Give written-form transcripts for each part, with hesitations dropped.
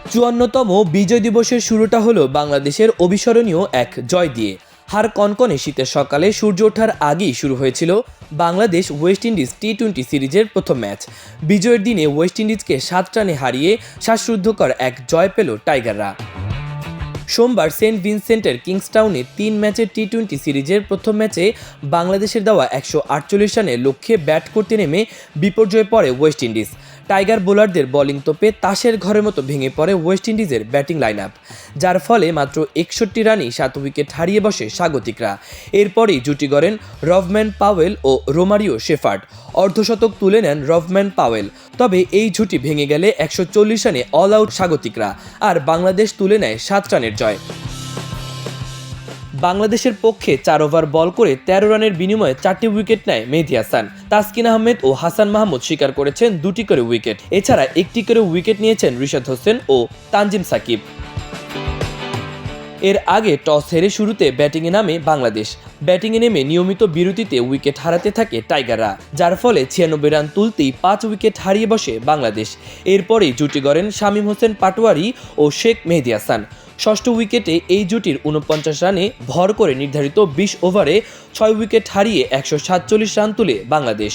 ৫৪তম বিজয় দিবসের শুরুটা হলো বাংলাদেশের অবিস্মরণীয় এক জয় দিয়ে। হাড় কনকনে শীতের সকালে সূর্য ওঠার আগেই শুরু হয়েছিল বাংলাদেশ ওয়েস্ট ইন্ডিজ টি-20 সিরিজের প্রথম ম্যাচ। বিজয়ের দিনে ওয়েস্ট ইন্ডিজকে ৭ রানে হারিয়ে শ্বাসরুদ্ধকর এক জয় পেল টাইগাররা। সোমবার সেন্ট ভিনসেন্টের কিংস্টাউনে ৩ ম্যাচের টি-20 সিরিজের প্রথম ম্যাচে বাংলাদেশের দেওয়া ১৪৮ রানের লক্ষ্যে ব্যাট করতে নেমে বিপর্যয়ে পড়ে ওয়েস্ট ইন্ডিজ। টাইগার বোলারদের বোলিং তোপে তাসের ঘরের মতো ভেঙে পড়ে ওয়েস্ট ইন্ডিজের ব্যাটিং লাইন আপ, যার ফলে মাত্র ৬১ রানেই ৭ উইকেট হারিয়ে বসে স্বাগতিকরা। এরপরেই জুটি গড়েন রভম্যান পাওয়েল ও রোমারিও শেফার্ড। অর্ধশতক তুলে নেন রভম্যান পাওয়েল। তবে এই জুটি ভেঙে গেলে ১৪০ রানে অল আউট স্বাগতিকরা, আর বাংলাদেশ তুলে নেয় ৭ রানের জয়। বাংলাদেশের পক্ষে ৪ ওভার বল করে ১৩ রানের বিনিময়ে ৪টি উইকেট নেয় মেহেদী হাসান। তাসকিন আহমেদ ও হাসান মাহমুদ শিকার করেছেন ২টি করে উইকেট। এছাড়া ১টি করে উইকেট নিয়েছেন রিশাদ হোসেন ও তানজিম সাকিব। এর আগে টস হেরে শুরুতে ব্যাটিংয়ে নামে বাংলাদেশ। ব্যাটিংয়ে নেমে নিয়মিত বিরতিতে উইকেট হারাতে থাকে টাইগাররা, যার ফলে ৯৬ রান তুলতেই ৫ উইকেট হারিয়ে বসে বাংলাদেশ। এরপরেই জুটি গড়েন শামীম হোসেন পাটোয়ারি ও শেখ মেহেদী হাসান। ষষ্ঠ উইকেটে এই জুটির ৪৯ রানে ভর করে নির্ধারিত ২০ ওভারে ৬ উইকেট হারিয়ে ১৪৭ রান তুলে বাংলাদেশ।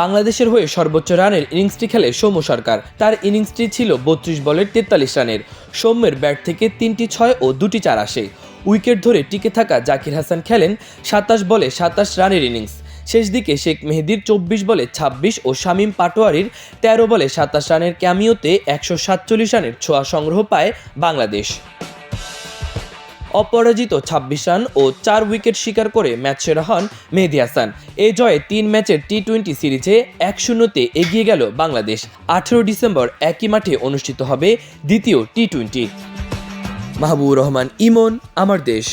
বাংলাদেশের হয়ে সর্বোচ্চ রানের ইনিংসটি খেলে সৌম্য সরকার। তার ইনিংসটি ছিল ৩২ বলের ৪৩ রানের। সৌম্যের ব্যাট থেকে ৩টি ৬ ও ২টি ৪ আসে। উইকেট ধরে টিকে থাকা জাকির হাসান খেলেন ২৭ বলে ২৭ রানের ইনিংস। শেষ দিকে শেখ মেহেদীর ২৪ বলে ২৬ ও শামীম পাটোয়ারির ১৩ বলে ২৭ রানের ক্যামিওতে ১৪৭ রানের ছোঁয়া সংগ্রহ পায় বাংলাদেশ। অপরাজিত ২৬ রান ও ৪ উইকেট শিকার করে ম্যাচ সেরা হন মেহেদী হাসান। এই জয়ে ৩ ম্যাচের টি-20 সিরিজে ১-০তে এগিয়ে গেল বাংলাদেশ। ১৮ ডিসেম্বর একই মাঠে অনুষ্ঠিত হবে দ্বিতীয় টি-20। মাহবুবুর রহমান ইমন, আমার দেশ।